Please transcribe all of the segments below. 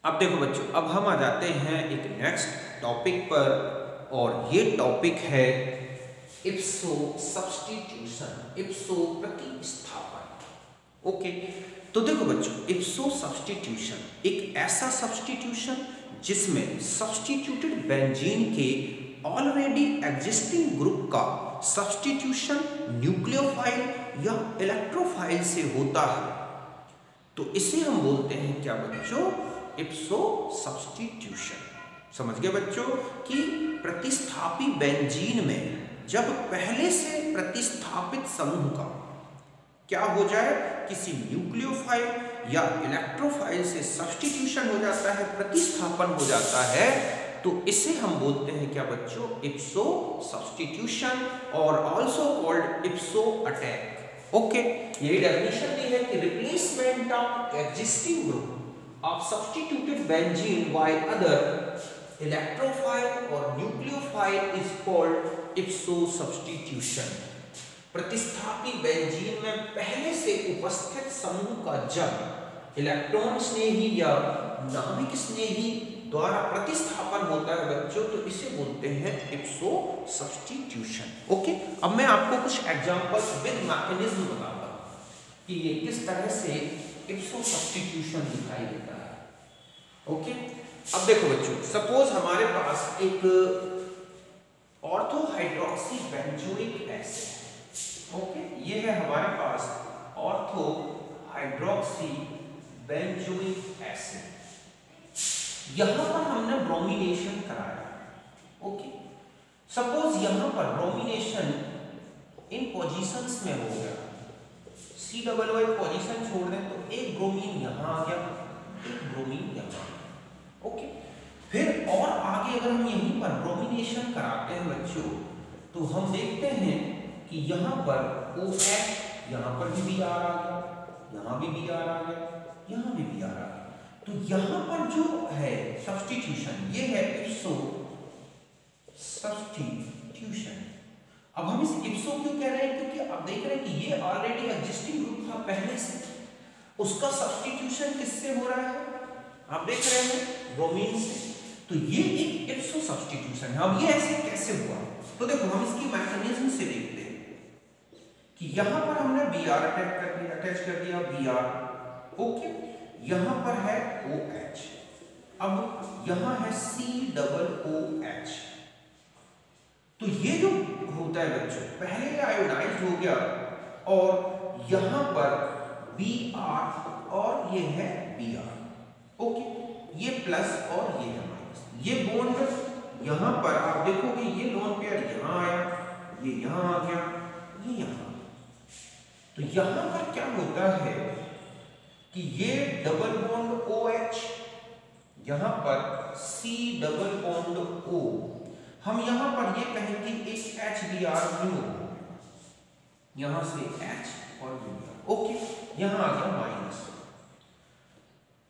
अब देखो बच्चों, अब हम आ जाते हैं एक नेक्स्ट टॉपिक पर, और ये टॉपिक है इप्सो सब्स्टिट्यूशन, इप्सो प्रतिस्थापन। ओके, तो देखो बच्चों, इप्सो सब्स्टिट्यूशन एक ऐसा सब्स्टिट्यूशन जिसमें सब्स्टिट्यूटेड बेंजीन के ऑलरेडी एग्जिस्टिंग ग्रुप का सब्स्टिट्यूशन न्यूक्लियोफाइल या इलेक्ट्रोफाइल से होता है। तो इसे हम बोलते हैं क्या बच्चों? इप्सो सब्स्टिट्यूशन। समझ गए बच्चों कि प्रतिस्थापी बेंजीन में जब पहले से प्रतिस्थापित समूह का क्या हो जाए, किसी न्यूक्लियोफाइल या इलेक्ट्रोफाइल से सब्स्टिट्यूशन हो जाता है, प्रतिस्थापन हो जाता है, तो इसे हम बोलते हैं क्या बच्चों? इप्सो सब्स्टिट्यूशन, और आल्सो कॉल्ड इप्सो अटैक। ओके, यही डेफिनेशन दी है कि replacement of existing group of substituted benzene by other electrophile or nucleophile is called ipso substitution। प्रतिस्थापी बेंजीन में पहले से उपस्थित समूह का जब इलेक्ट्रॉन स्नेही या नाभिक स्नेही द्वारा प्रतिस्थापन होता है बच्चों, तो इसे बोलते हैं इप्सो सब्स्टिट्यूशन। ओके, अब मैं आपको कुछ एग्जांपल्स विद मैकेनिज्म बताऊंगा कि ये किस तरह से इप्सो सब्स्टिट्यूशन दिखाई देता है। ओके, अब देखो बच्चों, सपोज हमारे पास एक ortho hydroxy benzoic acid. Okay, ये है हमारे पास ऑर्थो हाइड्रोक्सी बेंजोइक एसिड। यहां पर हमने ब्रोमिनेशन कराया। ओके, सपोज यहां पर ब्रोमिनेशन इन पोजीशंस में हो गया, C डबल वाई पोजीशन छोड़ दें तो एक ब्रोमीन यहां आ गया, एक ब्रोमीन यहां। ओके, फिर और आगे अगर हम यहीं पर ब्रोमिनेशन कराते हैं बच्चों, तो हम देखते हैं कि यहां पर OH, यहां पर भी Br आ गया, यहां भी Br आ गया, यहां भी Br आ गया। तो यहां पर जो है सब्स्टिट्यूशन, ये है इप्सो सब्स्टिट्यूशन। अब हम इस इप्सो क्यों कह रहे हैं? क्योंकि आप देख रहे हैं कि ये ऑलरेडी एग्जिस्टिंग ग्रुप था पहले से, उसका सब्स्टिट्यूशन किससे हो रहा है? आप देख रहे हैं ब्रोमीन से। तो ये एक इप्सो सब्स्टिट्यूशन है। अब ये ऐसे कैसे हुआ? तो देखो, हम इसकी मैकेनिज्म से देखते हैं कि यहां पर हमने Br अटैच कर दिया Br। ओके, यहां पर है OH, अब यहां है COOH। तो ये जो होता है बच्चों, पहले आयोडाइज्ड हो गया और यहां पर Br और ये है Br। ओके, ये प्लस और ये है माइनस। ये बॉन्ड यहां पर आप देखोगे, ये लोन पेयर यहां आया, ये यहां आ गया, ये यहां। तो यहां पर क्या होता है कि ये डबल बॉन्ड OH, यहां पर C डबल बॉन्ड O, हम यहां पर ये कहें कि एक HBr रिमूव हो गया, यहां से H और Br। ओके, यहां आ गया माइनस।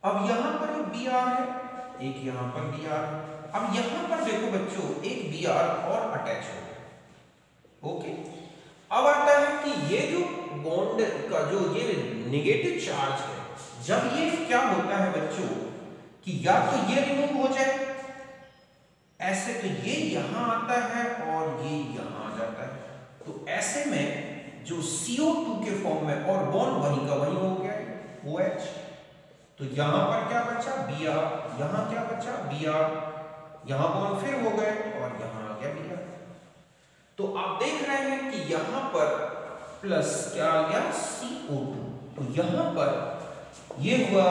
अब यहां पर एक Br है, एक यहां पर Br। अब यहां पर देखो बच्चों, एक Br और अटैच हो गया। ओके, अब आता है कि ये जो बॉन्ड का जो ये नेगेटिव चार्ज है, जब ये क्या होता है बच्चों कि या तो ये रिमूव हो जाए ऐसे, तो ये यहां आता है और ये यहां आ जाता है। तो ऐसे में जो CO2 के फॉर्म में, और बॉन्ड वहीं का वहीं हो गया OH। तो यहां पर क्या बचा? Br। यहां क्या बचा? Br। यहां बॉन्ड फिर हो गए और यहां आ गया Br। तो आप देख रहे हैं कि यहां पर प्लस क्या आ गया? CO2। तो यहां पर ये हुआ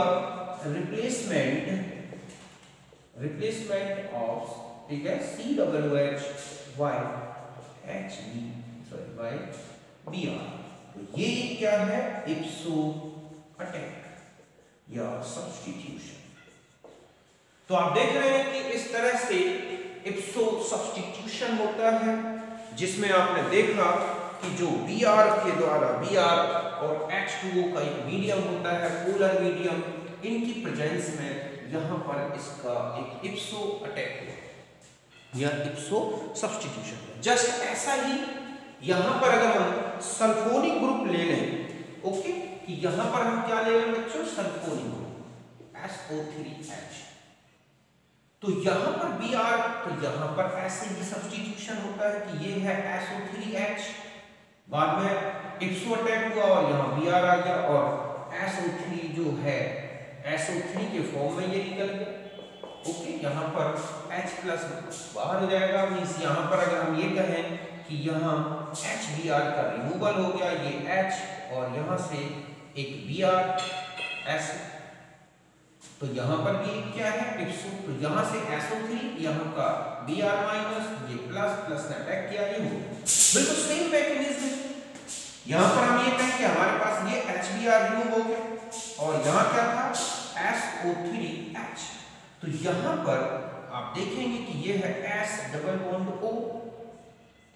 रिप्लेसमेंट ऑफ, ठीक है, COOH बाय Br। तो ये क्या है? इप्सो अटैक या सब्स्टिट्यूशन। तो आप देख रहे हैं कि इस तरह से इप्सो सब्स्टिट्यूशन होता है, जिसमें आपने देखा कि जो Br के द्वारा Br और H2O का एक मीडियम होता है, पोलर मीडियम, इनकी प्रेजेंस में यहां पर इसका एक इप्सो अटैक हुआ या इप्सो सब्स्टिट्यूशन। जस्ट ऐसा ही यहां पर अगर हम सल्फोनिक ग्रुप ले लें, ओके, कि यहां पर हम क्या ले लें बच्चों? Sulphonic group SO3H। तो यहाँ पर Br, तो यहाँ पर ऐसे ही सब्स्टिट्यूशन होता है कि ये है SO3H, बाद में इप्सो अटैक हुआ और यहाँ Br आ गया और SO3 जो है SO3 के फॉर्म में ये निकल गया। ओके, यहाँ पर H प्लस बाहर हो जाएगा, मीन्स यहाँ पर अगर हम ये कहें कि यहाँ HBr का रिमूवल हो गया, ये H और यहाँ से एक Br S, तो यहाँ पर भी क्या है इप्सो, तो यहाँ से SO3, यहाँ का Br माइनस, ये प्लस प्लस ने अटैक किया, ये हो बिल्कुल सेम मैकेनिज्म। यहाँ पर हम ये कहें कि हमारे पास ये HBr रिमूव हो गया और यहाँ क्या था SO3H, तो यहाँ पर आप देखेंगे कि ये है S डबल बॉन्ड O,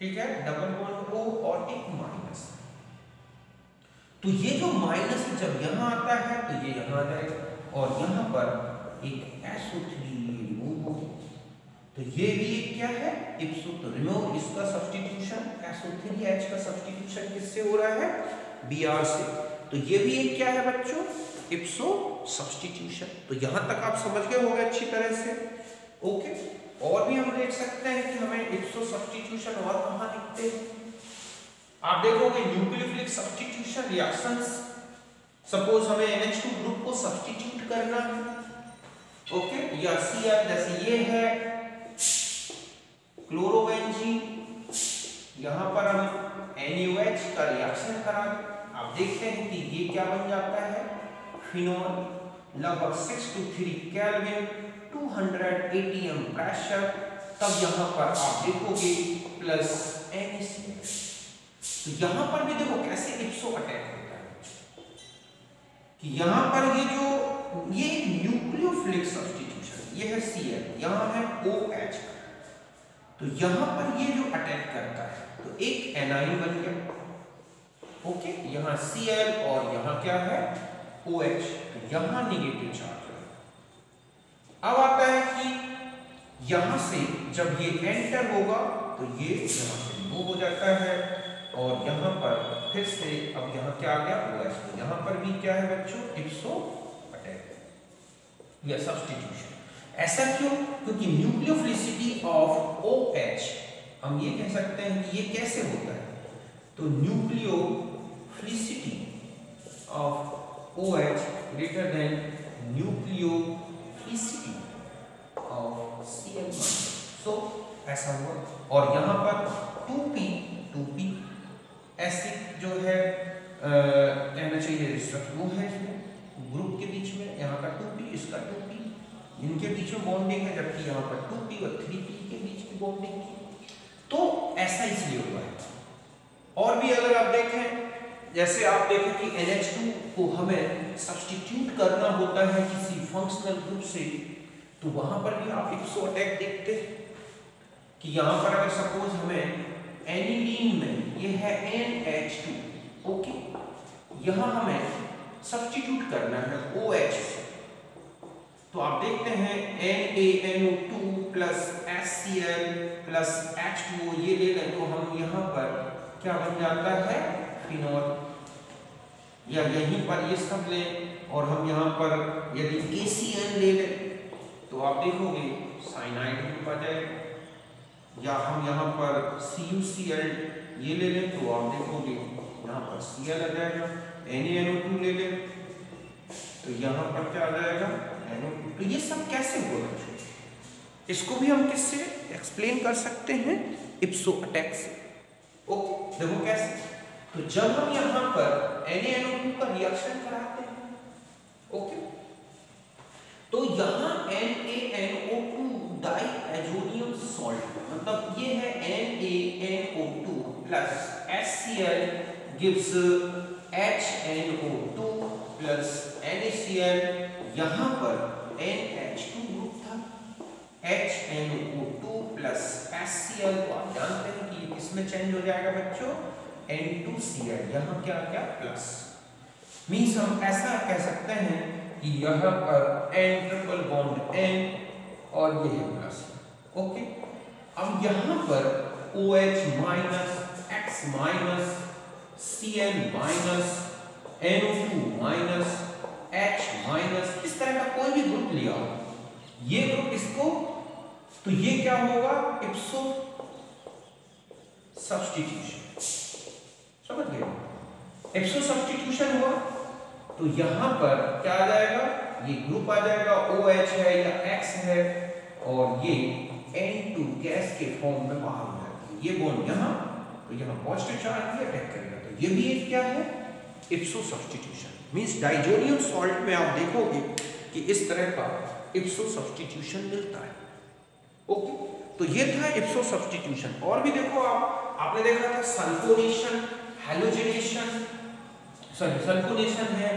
ठीक है, डबल बॉन्ड O और एक माइनस, तो ये जो माइनस जब यहाँ आता है तो ये यहाँ आ जाएगा और यहाँ पर एक SO3 रिमूव हो गया, तो ये भी क्या है इप्सो, तो रिमूव इसका सब्स्टिट्यूशन SO3H का सब्स्टिट्यूशन किससे हो रहा है Br से, तो ये भी एक क्या है बच्चों इप्सो सब्स्टिट्यूशन। तो यहाँ तक आप समझ गए होंगे अच्छी तरह से। ओके, और भी हम देख सकते हैं कि हमें इप्सो सब्स्टिट्यूशन और कहाँ दिखते हैं। आप देखोगे न्यूक्लियोफिलिक सब्स्टिट्यूशन रिएक्शंस, सपोज हमें NH2 ग्रुप को सब्स्टिट्यूट करना है, ओके, या Cl जैसे ये है क्लोरोबेंजीन, यहाँ पर हम NaOH का रिएक्शन कराएं, आप देखते हैं कि ये क्या बन जाता है फिनोल, लगभग 6 to 3 केल्विन, 200 atm प्रेशर, तब यहाँ पर आप देखोगे प्लस NaCl। तो यहाँ पर भी देखो कैसे इप्सो अटैक होता है कि यहाँ पर ये एक न्यूक्लियोफिलिक सब्स्टिट्यूशन, ये है Cl, यहाँ है OH, तो यहाँ पर ये जो अटैक करता है तो एक एनाइन बन गया, ओके, यहाँ Cl और यहाँ क्या है OH, तो यहाँ निगेटिव चार्ज है। अब आता है कि यहाँ से जब ये एंटर होगा तो ये यहाँ से रिमूव हो जाता है और यहाँ पर फिर से अब यहाँ क्या आ गया OH, तो यहाँ पर भी क्या है बच्चों इप्सो अटैक या सब्स्टिट्यूशन। ऐसा क्यों? क्योंकि न्यूक्लियोफिलिसिटी ऑफ OH, हम ये कह सकते हैं कि ये कैसे होता है, तो nucleophilicity of OH greater than nucleophilicity of Cl minus, so ऐसा हुआ। और यहाँ पर 2p एसिड जो है कहना चाहिए वो है इसमें ग्रुप के बीच में, यहाँ का 2p इसका 2p, इनके बीच में बॉन्डिंग है, जबकि यहाँ पर 2p और 3p के बीच की बॉन्डिंग की, तो ऐसा इसलिए हुआ है। और भी अगर आप देखें, जैसे आप देखें कि NH2 को हमें सब्स्टिट्यूट करना होता है किसी फंक्शनल ग्रुप से, तो वहां पर भी आप इप्सो अटैक देखते हैं कि यहाँ पर अगर सपोज हमें एनिलीन में ये है NH2, ओके, यहाँ हमें सब्स्टिट्यूट करना है OH से, तो आप देखते हैं NaNO2 plus HCl plus H2O ये ले लें तो हम यहाँ पर क्या बन जाता है फिनोल, या यहीं पर ये सब लें और हम यहाँ पर यदि ACN ले लें तो आप देखोगे साइनाइड आ जाएगा, या हम यहाँ पर CuCl ये ले लें तो आप देखोगे यहाँ पर Cl आ जाएगा, NaNO2 ले लें तो यहाँ पर क्या आ जाएगा NO2। तो ये सब कैसे हुआ, इसको भी हम किससे एक्सप्लेन कर सकते हैं इप्सो अटैक से। ओके, देखो कैसे, तो जब हम यहाँ पर NaNO2 का रिएक्शन कराते हैं, ओके, तो यहाँ NaNO2 डाइएजोनियम सॉल्ट, मतलब ये है NaNO2 plus HCl gives HNO2 plus NaCl, यहाँ पर NH2 ग्रुप था, HNO2 प्लस HCl, तो आप जानते हैं कि ये किसमें चेंज हो जाएगा बच्चों N2Cl, यहाँ क्या क्या प्लस, मीन्स हम ऐसा कह सकते हैं कि यहाँ पर N ट्रिपल बॉन्ड N और ये है प्लस, ओके। अब यहाँ पर OH minus X minus Cl minus NO2 minus H minus, इस तरह का कोई भी ग्रुप लिया, ये ग्रुप इसको तो ये क्या होगा, इप्सो सब्स्टिट्यूशन। समझ गए, इप्सो सब्स्टिट्यूशन हुआ तो यहां पर क्या आ जाएगा, ये ग्रुप आ जाएगा, OH है या X है, और ये N2 गैस के फॉर्म में बाहर हो जाती है। ये बॉन्ड यहां, तो यहां पॉजिटिव चार्ज भी अटैक करेगा, तो ये भी एक क्या है, इप्सो सब्स्टिट्यूशन। मींस डाइजोनियम सॉल्ट में आप देखोगे कि इस तरह का इप्सो सब्स्टिट्यूशन मिलता है। ओके, तो ये था इप्सो सब्स्टिट्यूशन। और भी देखो आपने देखा था सल्फोनेशन, हैलोजिनेशन, सल्फोनेशन है,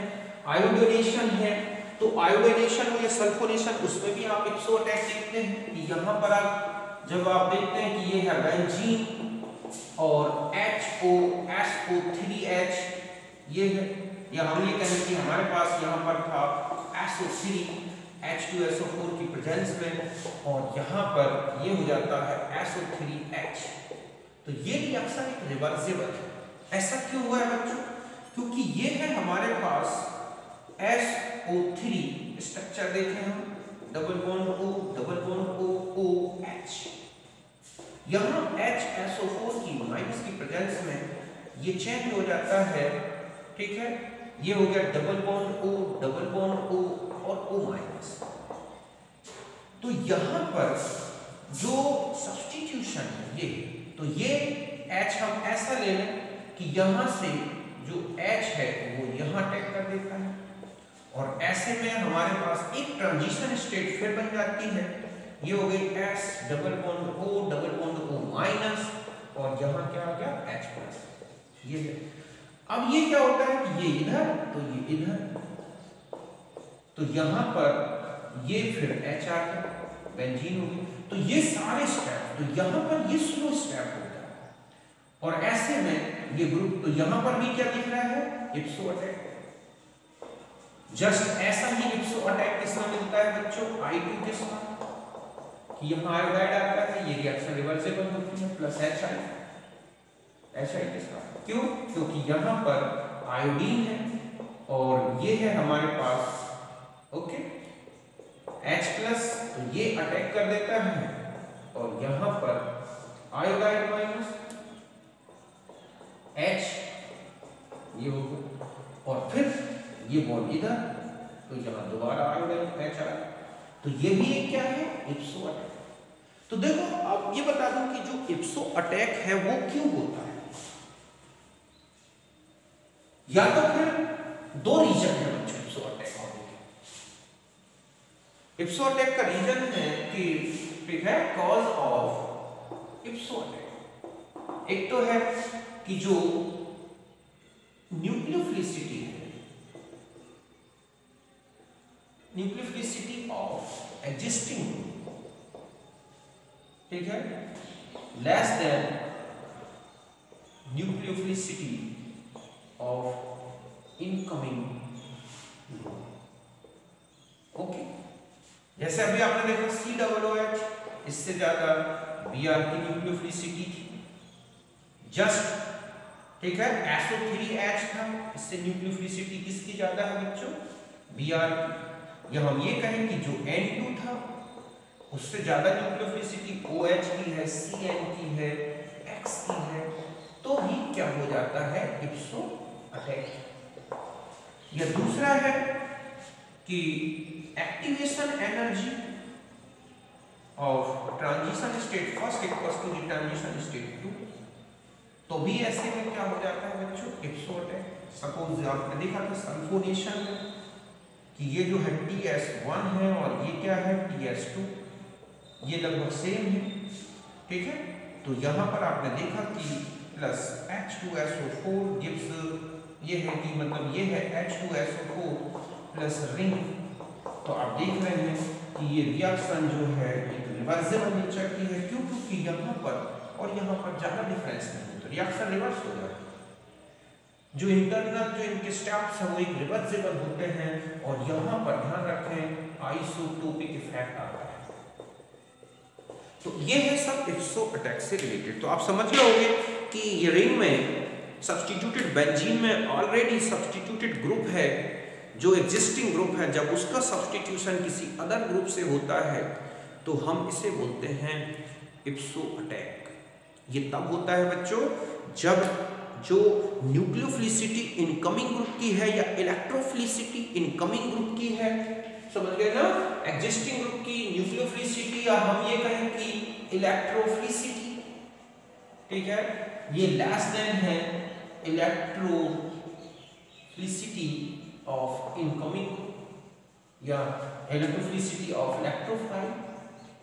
आयोडीनेशन है। तो आयोडीनेशन और सल्फोनेशन, उसमें भी आप इप्सो अटैक देखते हैं कि यहाँ पर आप जब आप देखते हैं कि ये है बेंजीन और HOSO3H, ये है, या हम ये कहें कि हमारे पास यहाँ पर था SO3 H2SO4 की प्रेजेंस में, और यहाँ पर ये हो जाता है SO3H। तो ये रिएक्शन एक रिवर्सिबल है। ऐसा क्यों हुआ है बच्चों, क्योंकि ये है हमारे पास SO3 स्ट्रक्चर देखें हम, double bond O, double bond O, OH। यहाँ HSO4 की माइनस की प्रेजेंस में ये चेंज हो जाता है, ठीक है, ये हो गया double bond O, double bond O और O माइनस। तो यहाँ पर जो सब्स्टिट्यूशन है ये, तो ये H हम ऐसा ले लें कि यहाँ से जो H है वो यहाँ अटैक कर देता है, और ऐसे में हमारे पास एक ट्रांजिशन स्टेट फिर बन जाती है। ये हो गई S double bond O, double bond O minus, और यहाँ क्या आ गया H प्लस। ये है। अब ये क्या होता है कि ये इधर, तो ये इधर, तो यहाँ पर ये फिर H आ गया, बेंजीन हो गई। तो ये सारे स्टेप, तो यहाँ पर ये स्लो स्टेप होता है, और ऐसे में ये ग्रुप, तो यहाँ पर भी क्या दिख रहा है, इप्सो अटैक। जस्ट ऐसा ही इप्सो अटैक किसमें मिलता है बच्चों, I2 के साथ, कि यहाँ आयोडाइड आता है, ये रिएक्शन रिवर्सिबल होती है, प्लस HI के साथ। क्यों, क्योंकि यहाँ पर आयोडीन है और ये है हमारे पास, ओके, H प्लस, तो ये अटैक कर देता है, और यहाँ पर आयोडाइड माइनस H, ये हो गया, और फिर ये बॉन्ड इधर, तो यहाँ दोबारा आयोडाइड H आया। तो ये भी एक क्या है, इप्सो अटैक। तो देखो अब ये बता दूं कि जो इप्सो अटैक है वो क्यों होता है। या तो फिर दो रीजन है बच्चों इप्सो अटैक होने के। इप्सो अटैक का रीजन है कि ठीक है, कॉज ऑफ इप्सो अटैक। एक तो है कि जो न्यूक्लियोफिलिसिटी है, न्यूक्लियोफिलिसिटी ऑफ एग्जिस्टिंग, ठीक है, less than nucleophilicity of incoming. Okay, जैसे अभी आपने देखा COOH, इससे ज्यादा Br की न्यूक्लियोफिलिसिटी थी, जस्ट, ठीक है, SO3H था, इससे न्यूक्लियोफिलिसिटी किसकी ज्यादा है बच्चों, Br की। या हम ये कहें कि जो N2 था उससे ज्यादा न्यूक्लियोफिलिसिटी OH की है, CN की है, X की है, तो ही क्या हो जाता है, इप्सो अटैक। या दूसरा है कि activation energy of transition state first equals to transition state 2, तो भी ऐसे में क्या हो जाता है बच्चों, इप्सो अटैक। सपोज आपने देखा था सल्फोनेशन में कि ये जो है TS1 है और ये क्या है TS2, ये लगभग सेम है, ठीक है। तो यहाँ पर आपने देखा कि प्लस H2SO4 गिव्स, ये है कि मतलब ये है H2SO4 प्लस रिंग। तो आप देख रहे हैं कि ये रिएक्शन जो है एक रिवर्सिबल नेचर की है। क्यों, क्योंकि यहाँ पर और यहाँ पर ज़्यादा डिफरेंस नहीं, तो रिएक्शन रिवर्स हो जाता है। जो इंटरनल जो इनके स्टेप्स हैं वो एक रिवर्सिबल होते हैं, और यहाँ पर ध्यान रखें आइसोटोपिक इफेक्ट आता है। तो ये है सब इप्सो अटैक से रिलेटेड। तो आप समझ रहे होंगे कि ये रिंग में सब्स्टिट्यूटेड बेंजीन में ऑलरेडी सब्स्टिट्यूटेड ग्रुप है, जो एग्जिस्टिंग ग्रुप है, जब उसका सब्स्टिट्यूशन किसी अदर ग्रुप से होता है तो हम इसे बोलते हैं इप्सो अटैक। ये तब होता है बच्चों जब जो न्यूक्लियोफिलिसिटी इनकमिंग ग्रुप की है या इलेक्ट्रोफिलिसिटी इनकमिंग ग्रुप की है, समझ गए ना, एग्जिस्टिंग ग्रुप की न्यूक्लियोफिलिसिटी या हम ये कहें कि इलेक्ट्रोफिलिसिटी, ठीक है, ये लेस देन है इलेक्ट्रोफिलिसिटी ऑफ इनकमिंग या इलेक्ट्रोफिलिसिटी ऑफ इलेक्ट्रोफाइल,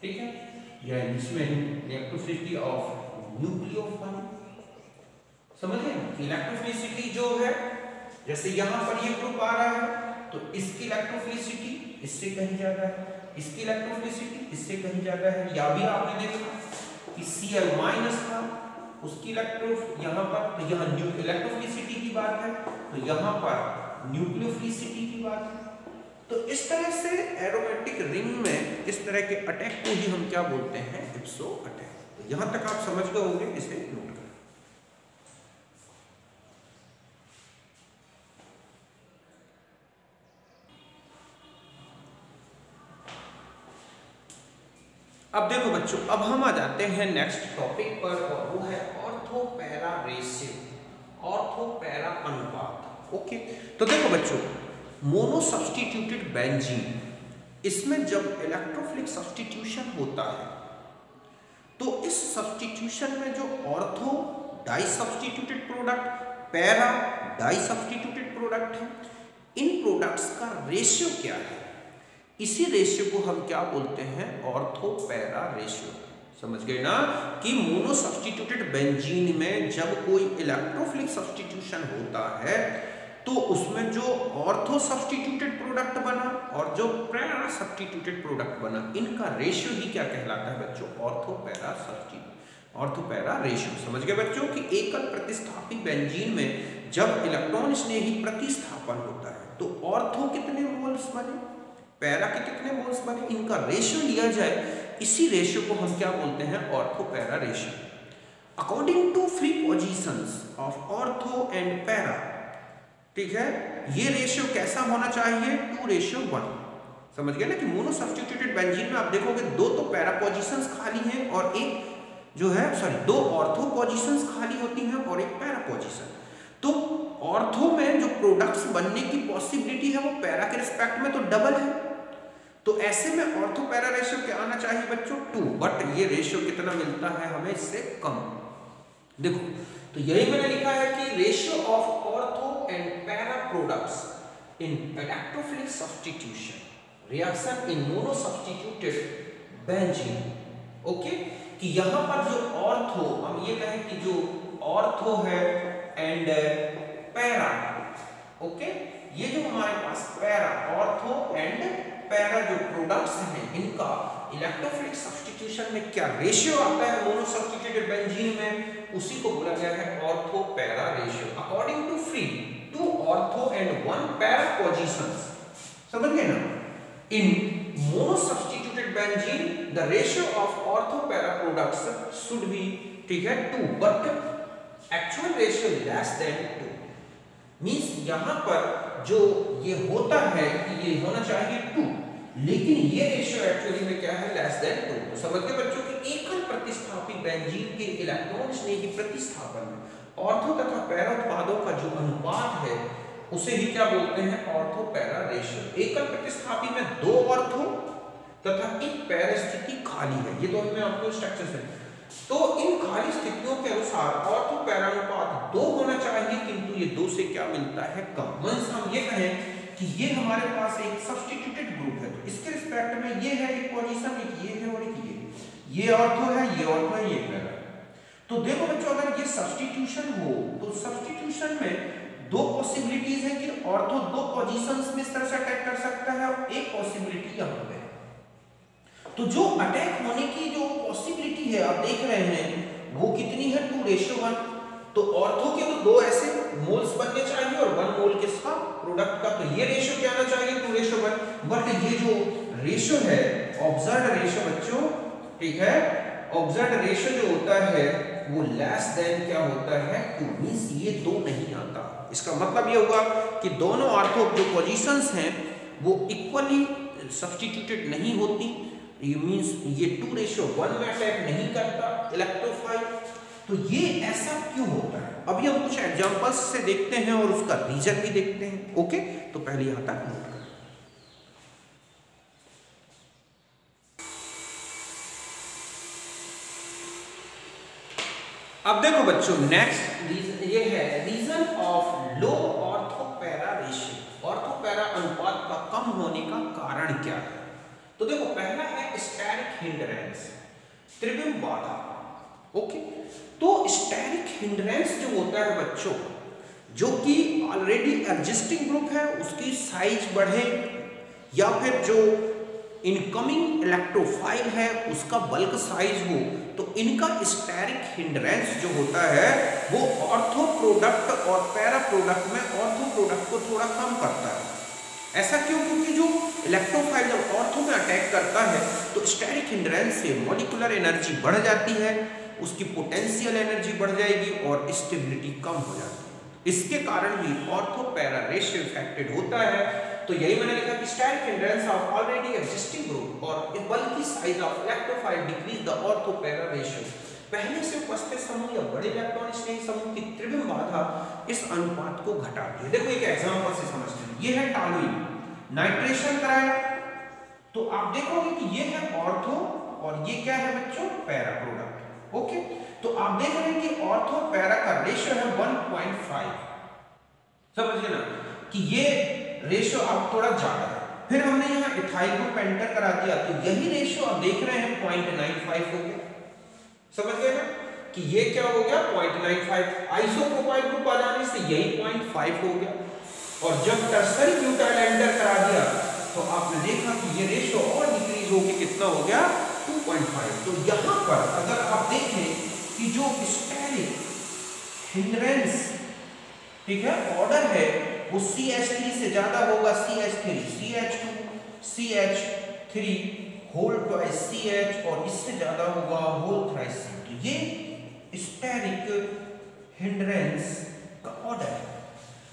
ठीक है, या इसमें इलेक्ट्रोफिलिसिटी ऑफ न्यूक्लियोफाइल। समझ गए? इलेक्ट्रोफिलिसिटी जो है जैसे यहां पर ये ग्रुप आ रहा है तो इसकी इलेक्ट्रोफिलिसिटी इससे कहीं ज्यादा है, इसकी इलेक्ट्रोफिलिसिटी इससे कहीं ज्यादा है। या भी आपने देखा कि Cl माइनस था, उसकी इलेक्ट्रो यहाँ पर, तो यहाँ इलेक्ट्रोफिलिसिटी की बात है, तो यहाँ पर न्यूक्लियोफिलिसिटी की बात है। तो इस तरह से एरोमेटिक रिंग में इस तरह के अटैक को ही हम क्या बोलते हैं, इप्सो अटैक। तो यहां तक आप समझ गए होंगे, इसे नोट करें। अब देखो बच्चों, अब हम आ जाते हैं नेक्स्ट टॉपिक पर और वो है ortho para ratio, ortho para अनुपात। ओके, तो देखो बच्चों, मोनो सब्स्टिट्यूटेड बेंजीन, इसमें जब इलेक्ट्रोफिलिक सब्स्टिट्यूशन होता है तो इस सब्स्टिट्यूशन में जो ortho di substituted product, para di substituted product है, इन प्रोडक्ट्स का रेशियो क्या है, इसी रेशियो को हम क्या बोलते हैं, ऑर्थो पैरा रेशियो। समझ गए ना कि मोनो सब्स्टिट्यूटेड बेंजीन में जब कोई इलेक्ट्रोफिलिक सब्स्टिट्यूशन होता है तो उसमें जो ऑर्थो सब्स्टिट्यूटेड प्रोडक्ट बना और जो पैरा सब्स्टिट्यूटेड प्रोडक्ट बना, इनका रेशियो ही क्या कहलाता है बच्चों, ortho para substitute, ortho para ratio. समझ गए बच्चों कि एकल प्रतिस्थापी बेंजीन में जब इलेक्ट्रॉन स्नेही प्रतिस्थापन होता है तो ऑर्थो कितने मोल्स बने, पैरा के कितने मोल्स बने, इनका रेशियो लिया जाए, इसी रेशियो को हम क्या बोलते हैं, ortho para ratio. According to free positions of ortho and para, ठीक है, ये रेशियो कैसा होना चाहिए, 2:1। समझ गए ना कि मोनो सब्स्टिट्यूटेड बेंजीन में आप देखोगे दो तो पैरा पोजीशंस खाली हैं और एक जो है दो ऑर्थो पोजीशंस खाली होती हैं और एक पैरा पोजीशन। तो ऑर्थो में जो प्रोडक्ट्स बनने की पॉसिबिलिटी है वो पैरा के रिस्पेक्ट में तो डबल है, तो ऐसे में ऑर्थो पैरा रेशियो क्या आना चाहिए बच्चों, 2, बट ये रेशियो कितना मिलता है हमें, इससे कम। देखो, तो यही मैंने लिखा है कि ratio of ortho and para products in electrophilic substitution reaction in mono substituted benzene. Okay, कि यहां पर जो ऑर्थो, हम ये कहें कि जो ऑर्थो है एंड पैरा, ओके, ये जो हमारे पास पैरा, ऑर्थो एंड पैरा जो प्रोडक्ट्स हैं, इनका इलेक्ट्रोफिलिक सब्स्टिट्यूशन में क्या रेशियो आता है मोनो सब्स्टिट्यूटेड बेंजीन में, उसी को बोला गया है ortho para ratio. According to free 2 ortho and 1 para positions, समझ गए ना, in mono substituted benzene the ratio of ortho para products should be, ठीक है, 2, but actual ratio less than 2। Means यहां पर जो ये होता है कि ये होना चाहिए 2, लेकिन ये रेशियो एक्चुअली में क्या है, लेस देन 2। तो समझ गए बच्चों कि एकल प्रतिस्थापी बेंजीन के इलेक्ट्रॉन स्नेही प्रतिस्थापन में ऑर्थो तथा पैरा उत्पादों का जो अनुपात है उसे ही क्या बोलते हैं, ऑर्थो पैरा रेशियो। एकल प्रतिस्थापी में 2 ऑर्थो तथा एक पैरा स्थिति खाली है, ये तो मैं आपको स्ट्रक्चर से, तो इन खाली स्थितियों के अनुसार ऑर्थो पैरा अनुपात 2 होना चाहिए, किंतु ये 2 से क्या मिलता है, कम। मींस हम ये कहें कि ये हमारे पास एक सब्स्टिट्यूटेड ग्रुप है, तो इसके रिस्पेक्ट में ये है एक पोजीशन, एक ये है और एक ये ऑर्थो है, ये ऑर्थो है, ये पैरा। तो देखो बच्चों, अगर ये सब्स्टिट्यूशन हो तो सब्स्टिट्यूशन में 2 पॉसिबिलिटीज है कि ऑर्थो 2 पोजीशंस में इस तरह से अटैक कर सकता है और एक पॉसिबिलिटी यहां पे। तो जो अटैक होने की जो पॉसिबिलिटी है आप देख रहे हैं वो कितनी है, 2:1। तो ऑर्थो के तो 2 ऐसे मोल्स बनने चाहिए और 1 मोल किसका, प्रोडक्ट का, तो ये रेशियो क्या आना चाहिए, 2:1। बट ये जो रेशियो है ऑब्जर्व्ड रेशियो बच्चों, ठीक है, ऑब्जर्व्ड रेशियो जो होता है वो लेस देन क्या होता है, 2। मींस ये 2 नहीं आता। इसका मतलब ये होगा कि दोनों ऑर्थो जो पोजीशंस हैं वो इक्वली सब्स्टिट्यूटेड नहीं होती, ये मीन्स ये 2:1 में अटैक नहीं करता इलेक्ट्रोफाइल। तो ये ऐसा क्यों होता है, अभी हम कुछ एग्जांपल्स से देखते हैं और उसका रीजन भी देखते हैं। ओके, तो पहले यहां तक नोट करें। अब देखो बच्चों, नेक्स्ट रीजन ये है reason of low ortho para ratio. Ortho para अनुपात का कम होने का कारण क्या है? तो देखो, पहला है स्टेरिक हिंड्रेंस, त्रिविम बाधा। ओके, तो स्टेरिक हिंड्रेंस जो होता है बच्चों, जो कि ऑलरेडी एग्जिस्टिंग ग्रुप है उसकी साइज बढ़े, या फिर जो इनकमिंग इलेक्ट्रोफाइल है उसका बल्क साइज हो, तो इनका स्टेरिक हिंड्रेंस जो होता है वो ऑर्थो प्रोडक्ट और पैरा प्रोडक्ट में ऑर्थो प्रोडक्ट को थोड़ा कम करता है। ऐसा क्यों? क्योंकि जो इलेक्ट्रोफाइल जब ऑर्थो में अटैक करता है तो स्टेरिक हिंड्रेंस से मॉलिक्यूलर एनर्जी बढ़ जाती है, उसकी पोटेंशियल एनर्जी बढ़ जाएगी और स्टेबिलिटी कम हो जाती है। इसके कारण भी ऑर्थो पैरा रेशियो इफेक्टेड होता है। तो यही मैंने लिखा कि steric hindrance of already existing group और bulky size of electrophile decrease the ortho para ratio. पहले से उपस्थित समूह या बड़े इलेक्ट्रॉन स्नेही समूह की त्रिविम बाधा इस अनुपात को घटाती है। देखो एक एग्जांपल से समझते हैं। ये है टॉलुइन, नाइट्रेशन कराया तो आप देखोगे कि ये है ऑर्थो और ये क्या है बच्चों? Para product. ओके, तो आप देख रहे हैं कि ऑर्थो पैरा का रेशियो है 1.5। समझिए ना कि ये रेशियो अब थोड़ा ज्यादा है। फिर हमने यहाँ इथाइल ग्रुप एंटर करा दिया तो यही रेशियो आप देख रहे हैं 0.95 हो गया। समझ गए ना कि ये क्या हो गया? 0.95। आइसोप्रोपाइल ग्रुप आ जाने से यही 0.5 हो गया। और जब टर्सरी ब्यूटाइल एंटर करा दिया तो आपने देखा कि ये रेशियो और डिक्रीज होकर कितना हो गया? 2.5। तो यहाँ पर अगर आप देखें कि जो स्टेरिक हिंड्रेंस, ठीक है, ऑर्डर है वो CH3 से ज्यादा होगा, CH3, CH2, CH3 whole twice CH और इससे ज्यादा होगा होल थ्राइस C। तो ये स्टेरिक हिंड्रेंस का ऑर्डर है।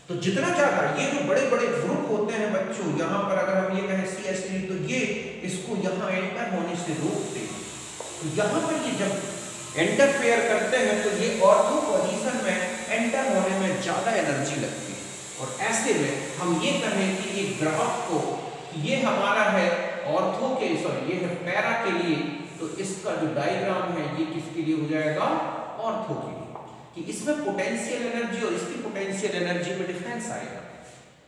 तो जितना ज्यादा ये जो बड़े बड़े ग्रुप होते हैं बच्चों, यहाँ पर अगर हम ये कहें CH3 तो ये इसको यहाँ एंटर होने से रोकते हैं। तो यहाँ पर ये जब इंटरफेयर करते हैं तो ये ऑर्थो पोजीशन में एंटर होने में ज्यादा एनर्जी लगती है। और ऐसे में हम ये कहें कि ये ग्राफ को ये हमारा है ऑर्थो के, सॉरी ये है पैरा के लिए, तो इसका जो डायग्राम है ये किसके लिए हो जाएगा? ऑर्थो के लिए। कि इसमें पोटेंशियल एनर्जी और इसकी पोटेंशियल एनर्जी में डिफरेंस आएगा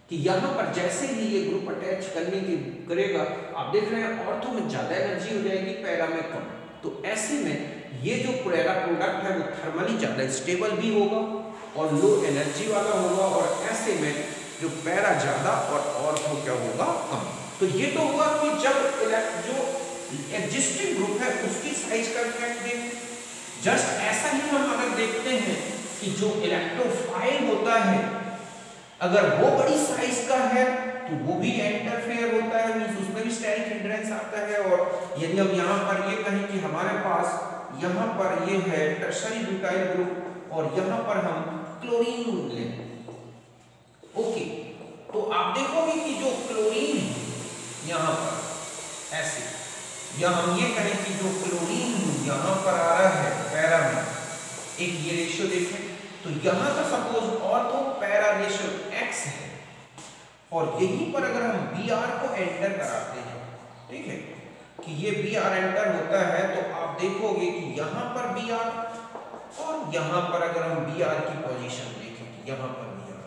कि यहाँ पर जैसे ही ये ग्रुप अटैच करने की करेगा, आप देख रहे हैं ऑर्थो में ज्यादा एनर्जी हो जाएगी, पैरा में कम। तो ऐसे में ये जो पैरा प्रोडक्ट है वो थर्मली ज्यादा स्टेबल भी होगा और लो एनर्जी वाला होगा, और ऐसे में जो पैरा ज्यादा और ऑर्थो क्या होगा? कम। तो ये तो हुआ कि जब जो एग्जिस्टिंग ग्रुप है उसकी साइज का इफेक्ट देखें। जस्ट ऐसा ही हम अगर देखते हैं कि जो इलेक्ट्रोफाइल होता है अगर वो बड़ी साइज का है तो वो भी इंटरफेयर होता है, मींस उसमें भी स्टेरिक हिंड्रेंस आता है। और यदि हम यहाँ पर ये कहें कि हमारे पास यहाँ पर ये है टर्शरी ब्यूटाइल ग्रुप और यहाँ पर हम क्लोरीन लें, ओके, तो आप देखोगे कि जो क्लोरीन है यहाँ पर ऐसे, या हम ये कहें कि जो क्लोरीन यहाँ पर आ रहा है पैरा में, एक ये रेशियो देखें तो यहाँ का suppose ortho para ratio x है और यहीं पर अगर हम Br को एंटर कराते हैं, ठीक है, कि ये Br एंटर होता है तो आप देखोगे कि यहाँ पर Br और यहाँ पर अगर हम Br की पोजीशन देखें कि यहाँ पर Br,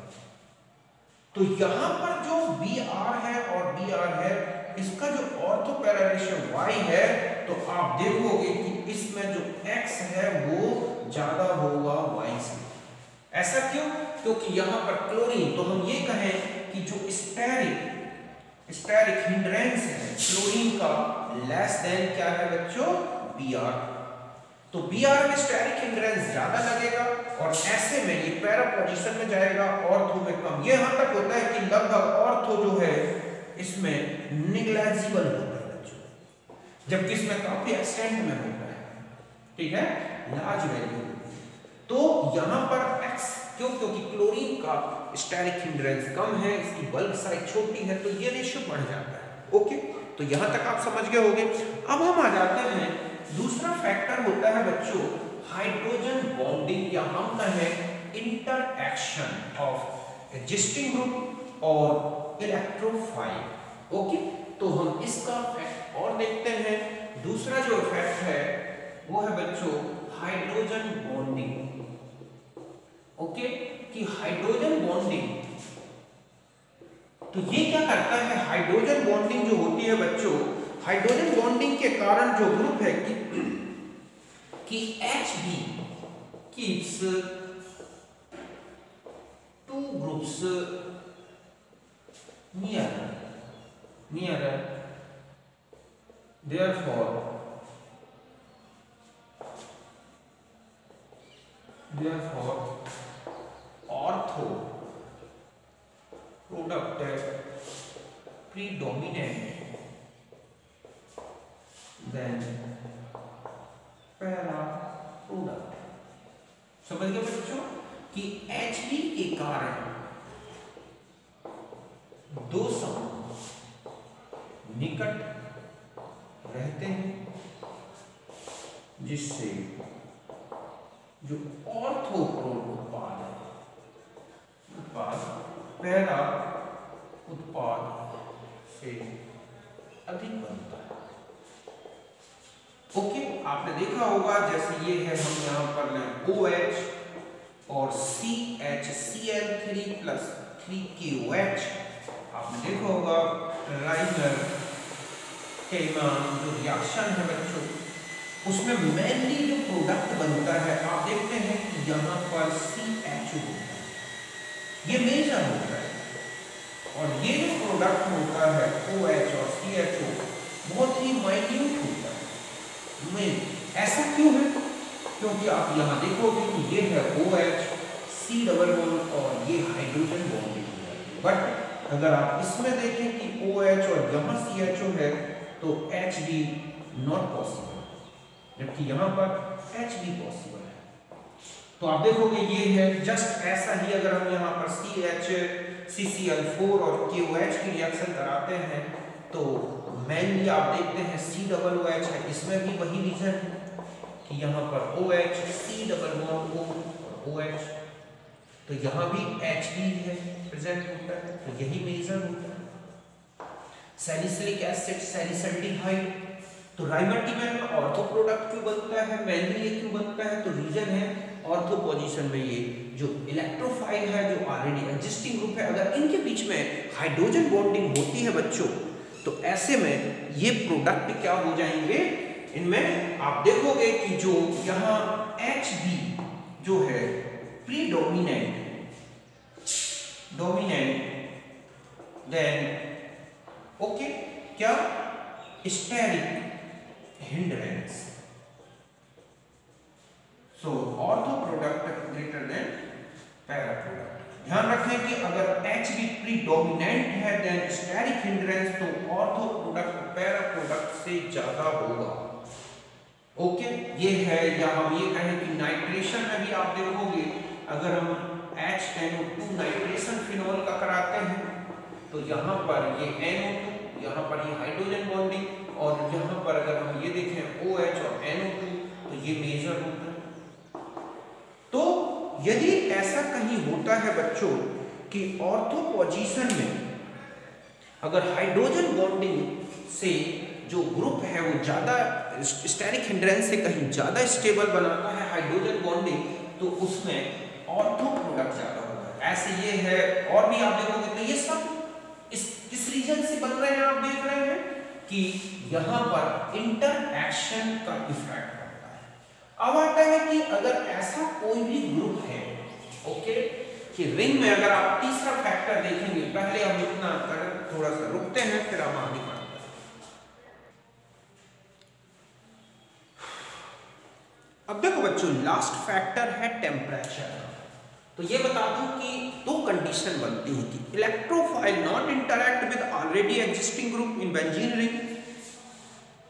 तो यहाँ पर जो Br है और Br है इसका जो ऑर्थो पैरा रेशियो y है तो आप देखोगे कि इसमें जो x है वो ज्यादा होगा y से। ऐसा क्यों? क्योंकि यहाँ पर क्लोरीन, तो हम ये कहें कि जो स्टेरिक हिंड्रेंस है क्लोरीन का लेस देन क्या है बच्चों? Br। तो Br में स्टेरिक हिंड्रेंस ज्यादा लगेगा और ऐसे में ये पैरा पोजीशन में जाएगा, ऑर्थो में कम। ये यहाँ तक होता है कि लगभग ऑर्थो जो है इसमें निग्लेजिबल होता है बच्चों, जबकि इसमें काफी एक्सटेंट में होता है, ठीक है, लार्ज वैल्यू। तो यहाँ पर x क्यों? क्योंकि क्लोरीन का स्टेरिक हिंड्रेंस कम है, इसकी बल्क साइज छोटी है, तो ये रेशियो बढ़ जाता है। ओके, तो यहां तक आप समझ गए होंगे। अब हम आ जाते हैं, दूसरा फैक्टर होता है बच्चों हाइड्रोजन बॉन्डिंग, या हम कहें इंटरएक्शन ऑफ एग्जिस्टिंग ग्रुप और इलेक्ट्रोफाइल। ओके, तो हम इसका फैक्ट और देखते हैं। दूसरा जो फैक्ट है वो है बच्चों हाइड्रोजन बॉन्डिंग। ओके, कि हाइड्रोजन बॉन्डिंग, तो ये क्या करता है, हाइड्रोजन बॉन्डिंग जो होती है बच्चों, हाइड्रोजन बॉन्डिंग के कारण जो ग्रुप है कि Hb keeps two groups nearer, therefore ortho product predominant than para product। समझ गए बच्चों कि Hb के कारण दो समूह निकट रहते हैं, जिससे जो ऑर्थोप्रोड उत्पाद पैरा उत्पाद से अधिक बनता है। ओके, आपने देखा होगा जैसे ये है, हम यहाँ पर लें OH और CHCl3 प्लस 3KOH। आपने देखा होगा राइमर केमान जो रिएक्शन है बच्चों, उसमें मेनली जो प्रोडक्ट बनता है, आप देखते हैं कि यहाँ पर CHO होता है, ये मेजर होता है, और ये जो प्रोडक्ट होता है OH और CHO बहुत ही माइन्यूट होता है। ऐसा क्यों है? क्योंकि आप यहाँ देखोगे कि ये है OH, C डबल बॉन्ड और ये हाइड्रोजन बॉन्डिंग है। बट अगर आप इसमें देखें कि OH और यहाँ CHO है तो Hb नॉट पॉसिबल, जबकि यहाँ पर Hb पॉसिबल है। तो आप देखोगे ये है जस्ट ऐसा ही। अगर हम यहाँ पर CHCCl4 और KOH की रिएक्शन कराते हैं तो मेनली आप देखते हैं COOH है, इसमें भी वही रीजन है कि यहाँ पर OH, C double bond O और OH, तो यहाँ भी Hb है प्रेजेंट होता है, तो यही रीजन होता है। सैलिसिलिक एसिड, सैलिसल्डिहाइड, तो राइमर्टिमर में ऑर्थो प्रोडक्ट क्यों बनता है, मेनली ये क्यों बनता है, तो रीजन है ऑर्थो पोजीशन में ये जो इलेक्ट्रोफाइल है, जो ऑलरेडी एग्जिस्टिंग ग्रुप है, अगर इनके बीच में हाइड्रोजन बॉन्डिंग होती है बच्चों, तो ऐसे में ये प्रोडक्ट क्या हो जाएंगे, इनमें आप देखोगे कि जो यहाँ Hb जो है प्रीडोमिनेंट देन ओके, क्या steric hindrance, so ortho product greater than para product. ध्यान रखें कि अगर Hb प्रीडोमिनेंट है देन स्टेरिक हिंड्रेंस, तो ऑर्थो प्रोडक्ट पैरा प्रोडक्ट से ज्यादा होगा। ओके, ये है, या हम ये कहें कि नाइट्रेशन में भी आप देखोगे अगर हम HNO2 नाइट्रेशन फिनॉल का कराते हैं तो यहाँ पर ये NO2, यहाँ पर ये हाइड्रोजन बॉन्डिंग, और यहाँ पर अगर हम ये देखें OH और NO2 तो ये मेजर होता है। तो यदि ऐसा कहीं होता है बच्चों कि ऑर्थो पोजीशन में अगर हाइड्रोजन बॉन्डिंग से जो ग्रुप है वो ज्यादा स्टेरिक हिंड्रेंस से कहीं ज्यादा स्टेबल बनाता है हाइड्रोजन बॉन्डिंग, तो उसमें ऑर्थो प्रोडक्ट ज्यादा होगा। ऐसे ये है, और भी आप देखोगे तो ये सब किस रीजन से बन रहे हैं, आप देख रहे हैं कि यहाँ पर इंटरएक्शन का इफेक्ट पड़ता है। अब आता है कि अगर ऐसा कोई भी ग्रुप है, ओके, कि रिंग में अगर आप तीसरा फैक्टर देखेंगे, पहले हम इतना कर थोड़ा सा रुकते हैं फिर हम आगे बढ़ते हैं। अब देखो बच्चों, लास्ट फैक्टर है टेम्परेचर। तो ये बता दूं कि दो कंडीशन बनती है कि electrophile not interact with already existing group in benzene ring,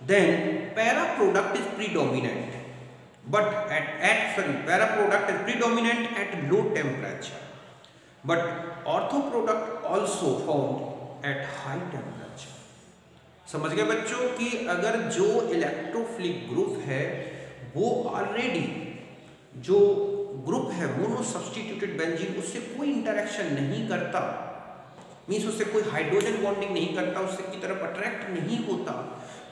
then para product is predominant, but para product is predominant at low temperature, but ortho product also found at high temperature। समझ गए बच्चों कि अगर जो electrophilic group है वो already जो group है मोनो सब्स्टिट्यूटेड बेंजीन उससे कोई इंटरेक्शन नहीं करता, मीन्स उससे कोई हाइड्रोजन बॉन्डिंग नहीं करता, उससे की तरफ अट्रैक्ट नहीं होता,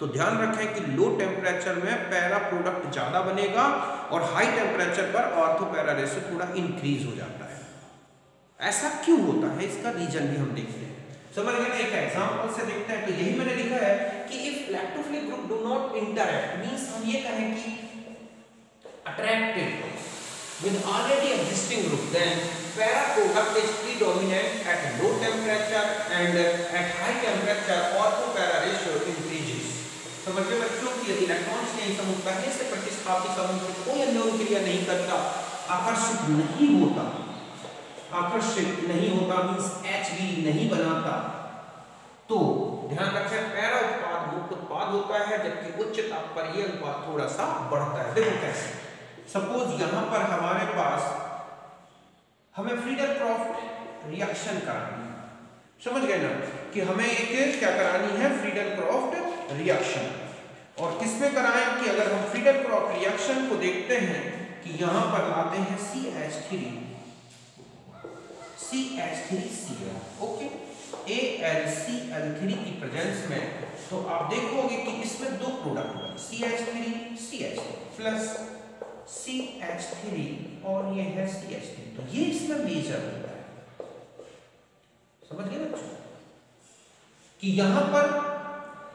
तो ध्यान रखें कि लो टेम्परेचर में पैरा प्रोडक्ट ज़्यादा बनेगा और हाई टेम्परेचर पर ऑर्थो पैरा रेशो थोड़ा इंक्रीज हो जाता है। ऐसा क्यों होता है, इसका रीजन भी हम देखते हैं। समझ गए? एक एग्जांपल से देखते हैं। तो यही मैंने लिखा है कि if electrophilic group do not interact, means हम ये कहें कि attracted with already existing group, then para product is predominant at low temperature and at high temperature ortho para ratio increases। समझ गए बच्चों कि यदि इलेक्ट्रॉन्स नहीं समूह पहले से प्रतिस्थापित समूह से कोई अन्योन्य क्रिया नहीं करता, आकर्षित नहीं होता मींस Hb नहीं बनाता, तो ध्यान रखें पैरा उत्पाद मुक्त उत्पाद होता है, जबकि उच्च ताप पर यह अनुपात थोड़ा सा बढ़ता है। देखो कैसे, सपोज यहां पर हमारे पास हमें फ्रीडल-क्रॉफ्ट रिएक्शन करानी है, समझ गए ना कि हमें एक क्या करानी है, फ्रीडल-क्रॉफ्ट रिएक्शन। और किसमें कराएं कि अगर हम फ्रीडल-क्रॉफ्ट रिएक्शन को देखते हैं कि यहां पर लाते हैं CH3Cl, ओके, AlCl3 की प्रेजेंस में, तो आप देखोगे कि इसमें दो प्रोडक्ट बने, CH3 प्लस CH3 और ये है CH3, तो ये इसमें मेजर होता है। समझ गए बच्चों कि यहां पर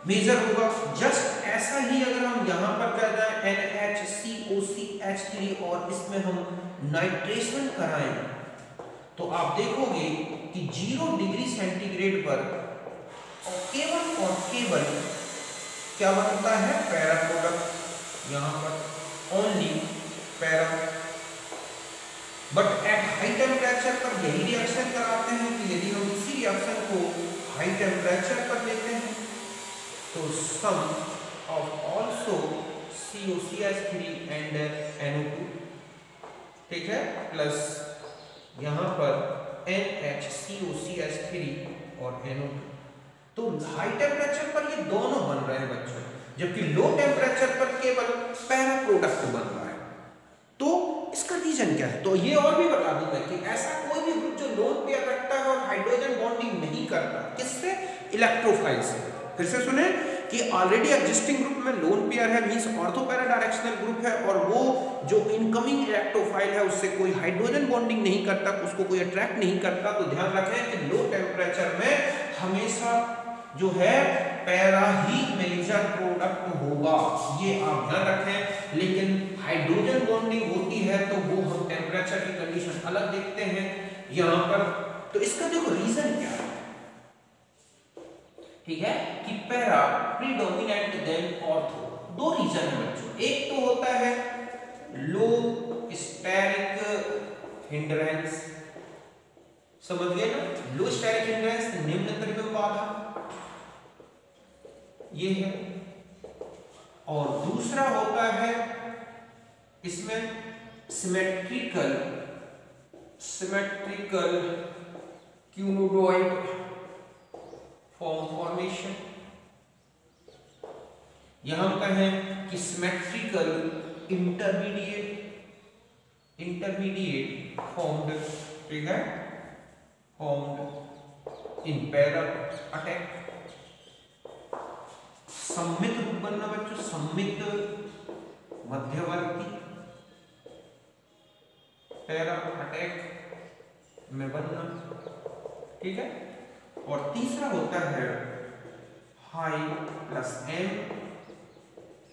मेजर होगा। जस्ट ऐसा ही अगर हम यहां पर कर जाए NHCOCH3 और इसमें हम नाइट्रेशन कराएं, तो आप देखोगे कि 0 डिग्री सेंटीग्रेड पर केवल और केवल क्या बनता है, पैरा प्रोडक्ट, यहां पर only para. But at high temperature पर यही रिएक्शन कराते हैं कि यदि हम इसी रिएक्शन को हाई टेम्परेचर पर लेते हैं तो सम of also COCH3 and NO2, ठीक है, प्लस यहां पर NHCOCH3 और NO2, तो हाई टेम्परेचर पर ये दोनों बन रहे हैं बच्चों, जबकि लो टेम्परेचर पर केवल पैरा प्रोडक्ट बन रहा है। तो इसका रीजन क्या है, तो ये और भी बता दूं मैं कि ऐसा कोई भी ग्रुप जो लोन पेयर रखता है और हाइड्रोजन बॉन्डिंग नहीं करता, किससे, इलेक्ट्रोफाइल से। फिर से सुने कि ऑलरेडी एग्जिस्टिंग ग्रुप में लोन पेयर है, means ortho para directional group है, और वो जो इनकमिंग इलेक्ट्रोफाइल है उससे कोई हाइड्रोजन बॉन्डिंग नहीं करता, उसको कोई अट्रैक्ट नहीं करता, तो ध्यान रखें कि लो टेम्परेचर में हमेशा जो है पैरा ही मेजर प्रोडक्ट होगा, ये आप ध्यान रखें। लेकिन हाइड्रोजन बॉन्डिंग होती है तो वो हम टेम्परेचर की कंडीशन अलग देखते हैं यहां पर। तो इसका देखो रीजन क्या है, ठीक है, कि पैरा प्रीडोमिनेंट देन ऑर्थो। दो रीजन है बच्चों, एक तो होता है लो स्टेरिक हिंड्रेंस, समझ गए ना, लो स्टेरिक हिंड्रेंस निम्न त्रिविम बाधा, ये है, और दूसरा होता है इसमें सिमेट्रिकल क्यूनोडॉइड फॉर्मेशन। यहां कहें कि सिमेट्रिकल इंटरमीडिएट फॉर्म्ड, ठीक है, फॉर्म्ड इन पैरा अटैक। सम्मित रूप बनना बच्चों, सम्मित मध्यवर्ती पैरा अटैक में बनना, ठीक है। और तीसरा होता है high plus M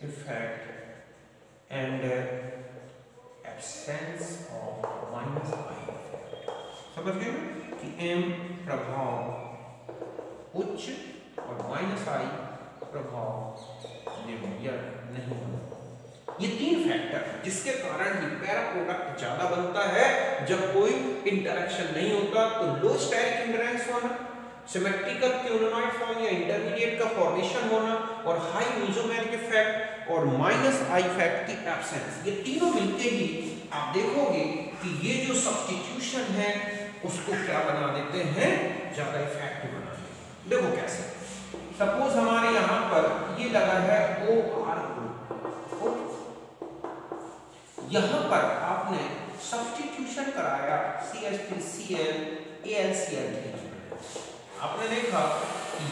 effect and absence of minus I effect. समझ गए कि M प्रभाव उच्च और माइनस I प्रभाव नहीं होगा। ये तीन फैक्टर जिसके कारण ही पैरा प्रोडक्ट ज्यादा बनता है जब कोई इंटरेक्शन नहीं होता, तो लो स्टेरिक हिंड्रेंस होना, सिमेट्रिकल क्यूनोनॉइड फॉर्म या इंटरमीडिएट का फॉर्मेशन होना, और हाई मेसोमेरिक इफेक्ट और माइनस I इफेक्ट की एब्सेंस। ये तीनों मिलके ही आप देखोगे कि ये जो सब्स्टिट्यूशन है उसको क्या बना देते हैं, ज्यादा इफेक्टिव बना देते हैं। देखो कैसे, सपोज हमारे यहाँ यहाँ पर आपने सब्स्टिट्यूशन कराया CH3Cl AlCl3, आपने देखा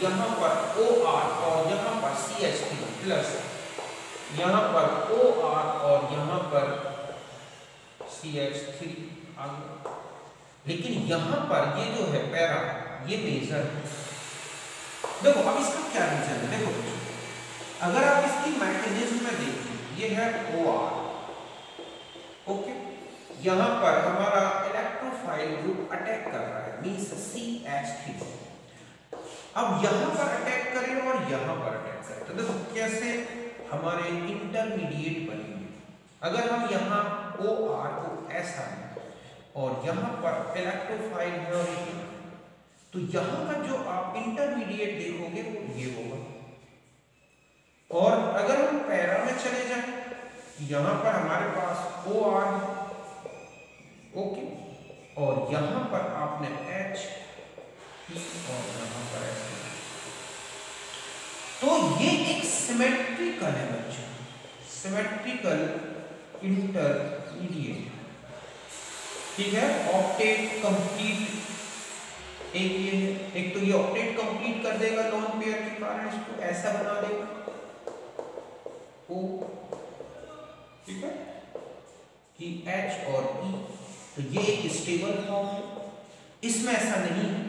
यहाँ पर OR और यहाँ पर CH3 प्लस यहाँ पर OR और यहाँ पर CH3 आ गया। लेकिन यहाँ पर ये जो है पैरा, ये मेजर है। देखो अब इसका क्या रीजन है, देखो अगर आप इसकी मैकेनिज्म में देखें, ये है OR, ओके, यहाँ पर हमारा इलेक्ट्रोफाइल ग्रुप अटैक कर रहा है, मींस CH3। अब यहाँ पर अटैक करें और यहाँ पर अटैक करें, तो देखो कैसे हमारे इंटरमीडिएट बनेंगे। अगर हम यहाँ OR को ऐसा और यहाँ पर इलेक्ट्रोफाइल है और तो यहाँ का जो आप इंटरमीडिएट देखोगे वो ये होगा। और अगर हम पैरा में चले जाएं, यहाँ पर हमारे पास OR है, ओके, और यहाँ पर आपने H और यहाँ पर H, तो ये एक सिमेट्रिकल है बच्चों, सिमेट्रिकल इंटरमीडिएट, ठीक है। ऑक्टेट कंप्लीट एक ये है, एक तो ये ऑक्टेट कंप्लीट कर देगा लोन पेयर के कारण, इसको ऐसा बना देगा O, ठीक है, कि H और E, तो ये एक स्टेबल फॉर्म है। इसमें ऐसा नहीं है,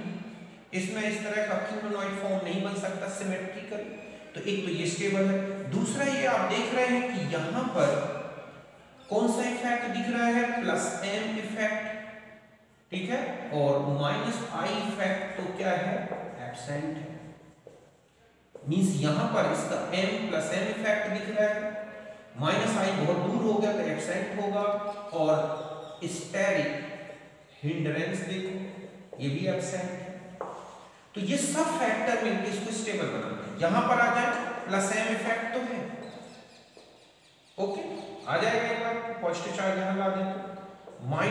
इसमें इस तरह का क्यूनोइड फॉर्म नहीं बन सकता सिमेट्रिकल, तो एक तो ये स्टेबल है। दूसरा ये आप देख रहे हैं कि यहाँ पर कौन सा इफेक्ट दिख रहा है, +M इफेक्ट, ठीक है, और -I इफेक्ट तो क्या है, एब्सेंट है। मींस यहाँ पर इसका M+M इफेक्ट दिख रहा है, -I बहुत दूर हो गया तो एब्सेंट होगा, और स्टेरिक हिंड्रेंस देखो ये भी एब्सेंट है। तो ये सब फैक्टर मिलकर इसको स्टेबल बनाते हैं। यहाँ पर आ जाए +M इफेक्ट तो है, ओके, आ जाएगा एक बार पॉजिटिव चार्ज यहाँ ला दें तो -I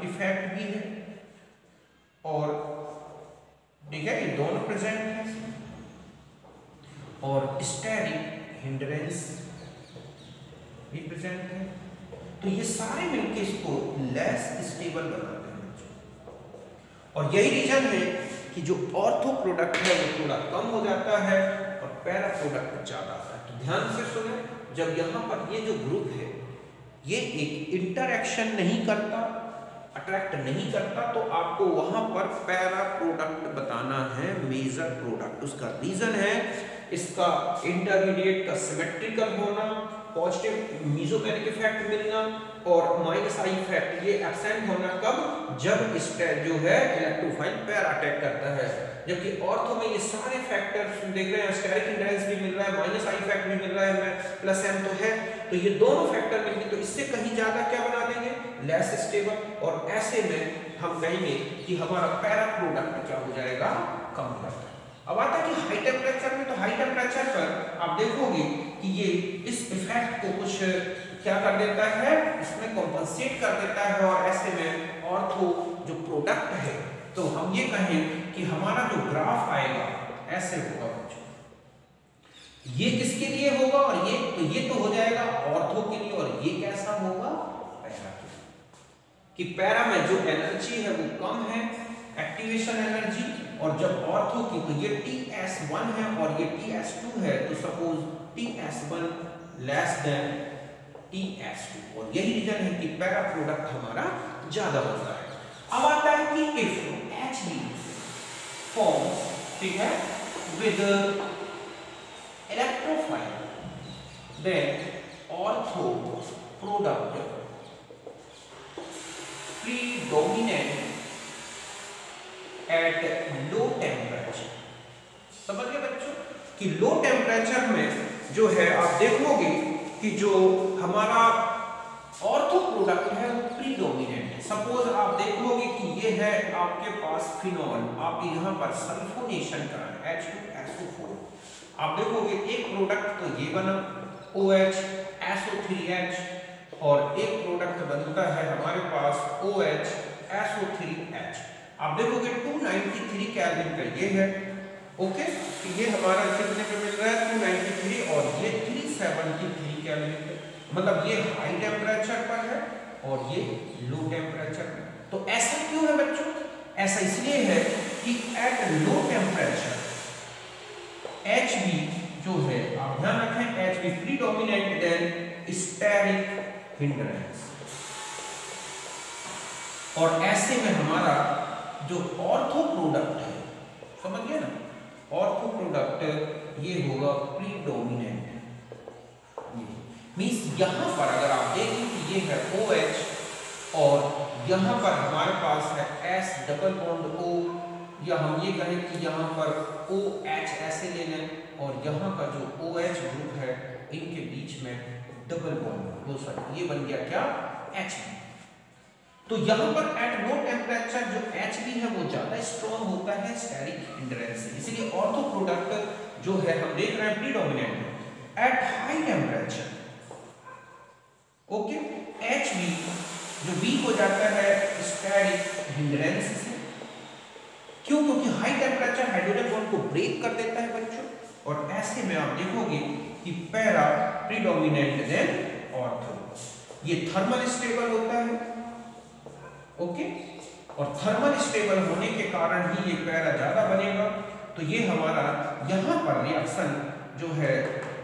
इफेक्ट भी है, और ठीक है, ये दोनों प्रेजेंट है, और स्टेरिक हिंड्रेंस भी प्रेजेंट है। तो ये सारे मिलके इसको लेस स्टेबल बनाते हैं, और यही रीजन है कि जो ऑर्थो प्रोडक्ट है वो थोड़ा कम हो जाता है और पैरा प्रोडक्ट ज्यादा आता है। तो ध्यान से सुने, जब यहाँ पर ये जो ग्रुप है ये एक इंटरैक्शन नहीं करता, अट्रैक्ट नहीं करता, तो आपको वहां पर पैरा प्रोडक्ट बताना है मेजर प्रोडक्ट। उसका रीजन है इसका इंटरमीडिएट का सिमेट्रिकल होना, पॉजिटिव मीसोमेरिक इफेक्ट मिलना, और -I इफेक्ट ये एब्सेंट होना कब, जब इस जो है इलेक्ट्रोफाइल पैरा अटैक करता है। जबकि ऑर्थो में ये सारे फैक्टर्स देख रहे हैं, स्टेरिक हिंड्रेंस भी मिल रहा है, -I इफेक्ट भी मिल रहा है, +M तो है, तो ये दोनों फैक्टर मिलके तो इससे कहीं ज्यादा क्या बना देंगे, लेस स्टेबल, और ऐसे में हम कहेंगे कि हमारा पैरा प्रोडक्ट क्या हो जाएगा, कम हो जाता है। अब आता है कि हाई टेम्परेचर में, तो हाई टेम्परेचर पर आप देखोगे कि ये इस इफेक्ट को कुछ क्या कर देता है, इसमें कॉम्पनसेट कर देता है, और ऐसे में ऑर्थो जो प्रोडक्ट है, तो हम ये कहें कि हमारा जो ग्राफ आएगा ऐसे होगा बच्चों, ये किसके लिए होगा, और ये तो हो जाएगा ऑर्थो के लिए, और ये कैसा होगा, पैरा के लिए, कि पैरा में जो एनर्जी है वो कम है, एक्टिवेशन एनर्जी, और जब ऑर्थो की तो ये TS1 है और ये TS2 है, तो suppose TS1 less than TS2, और यही रीजन है कि पैरा प्रोडक्ट हमारा ज्यादा बनता है। अब आता है कि इफ HB फॉर्म्स, ठीक है, with electrophile, then ortho product predominant at low temperature. समझ गए बच्चों कि लो टेम्परेचर में जो है आप देखोगे कि जो हमारा ऑर्थो प्रोडक्ट है वो प्रीडोमिनेंट है। सपोज आप देखोगे कि ये है आपके पास फिनॉल, आप यहाँ पर सल्फोनेशन कराएं H2SO4, आप देखोगे एक प्रोडक्ट तो ये बना OH SO3H, और एक प्रोडक्ट बनता है हमारे पास OH SO3H। आप देखोगे 293 केल्विन का ये है, ओके, तो ये हमारा कितने पे मिल रहा है, 293, और ये 373 केल्विन पे। मतलब ये हाई टेम्परेचर पर है और ये लो टेम्परेचर पर। तो ऐसा क्यों है बच्चों? ऐसा इसलिए है कि एट लो टेम्परेचर HB जो है, आप ध्यान रखें, HB predominant then steric hindrance. और ऐसे में हमारा जो ऑर्थो प्रोडक्ट है, समझ गए ना, ऑर्थो प्रोडक्ट ये होगा प्रीडोमिनेंट। मींस यहां पर अगर आप देखें कि ये है OH और यहां पर हमारे पास है S डबल बॉन्ड O, या हम ये कहें कि यहां पर OH ऐसे ले लें और यहां का जो OH ग्रुप है इनके बीच में डबल बॉन्ड, वो सॉरी ये बन गया क्या, HB। तो यहां पर एट लो टेम्परेचर जो HB है वो ज्यादा स्ट्रॉन्ग होता है स्टेरिक हिंड्रेंस से, इसलिए ऑर्थो प्रोडक्ट जो है हम देख रहे हैं प्रीडोमिनेंट है। At high temperature okay, HB जो वीक हो जाता है स्टेरिक हिंड्रेंस से। क्यों? क्योंकि हाई टेम्परेचर हाइड्रोजन बॉन्ड को ब्रेक कर देता है बच्चों, और ऐसे में आप देखोगे कि पैरा प्रीडोमिनेंट देन ऑर्थो। ये थर्मल स्टेबल होता है ओके, और थर्मल स्टेबल होने के कारण ही ये पैरा ज्यादा बनेगा। तो ये हमारा यहाँ पर रिएक्शन जो है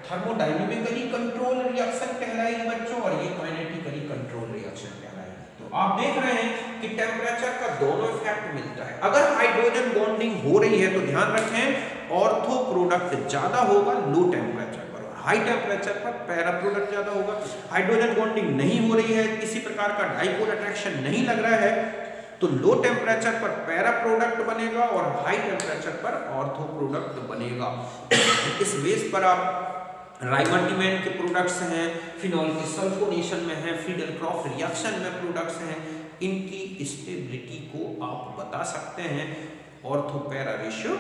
थर्मोडायनेमिकली कंट्रोल रिएक्शन कहलाएगी बच्चों, और ये काइनेटिकली कंट्रोल रिएक्शन कहलाएगी। तो आप देख रहे हैं कि टेम्परेचर का दोनों इफेक्ट मिलता है। अगर हाइड्रोजन बॉन्डिंग हो रही है तो ध्यान रखें ऑर्थो प्रोडक्ट ज्यादा होगा लो टेम्परेचर पर, और हाई टेम्परेचर पर पैरा प्रोडक्ट ज्यादा होगा। हाइड्रोजन बॉन्डिंग नहीं हो रही है, किसी प्रकार का डाइपोल अट्रैक्शन नहीं लग रहा है, तो लो टेम्परेचर पर पैरा प्रोडक्ट बनेगा और हाई टेम्परेचर पर ऑर्थो प्रोडक्ट बनेगा। इस बेस पर आप राइमंडीमेंट के प्रोडक्ट्स हैं, फिनॉल के सल्फोनेशन में हैं, फ्रीडल-क्रॉफ्ट रिएक्शन में प्रोडक्ट्स हैं, इनकी स्टेबिलिटी को आप बता सकते हैं, ऑर्थो पैरा रेशियो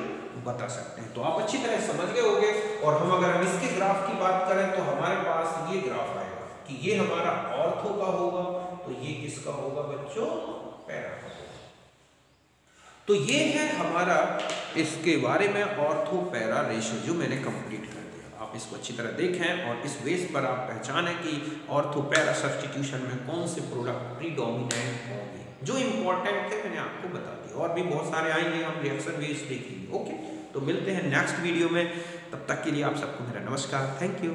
बता सकते हैं। तो आप अच्छी तरह समझ गए होंगे। और अगर हम इसके ग्राफ की बात करें तो हमारे पास ये ग्राफ आएगा कि ये हमारा ऑर्थो का होगा, तो ये किसका होगा बच्चों, पैरा का होगा। तो ये है हमारा इसके बारे में ऑर्थो पैरा रेशियो जो मैंने कंप्लीट कर दिया। आप इसको अच्छी तरह देखें और इस बेस पर आप पहचानें कि ऑर्थो पैरा सब्स्टिट्यूशन में कौन से प्रोडक्ट प्रीडोमिनेंट होंगे। जो इंपॉर्टेंट थे मैंने आपको बता दिया, और भी बहुत सारे आएंगे, हम रिएक्शन बेस देखेंगे। ओके, तो मिलते हैं नेक्स्ट वीडियो में, तब तक के लिए आप सबको मेरा नमस्कार, थैंक यू।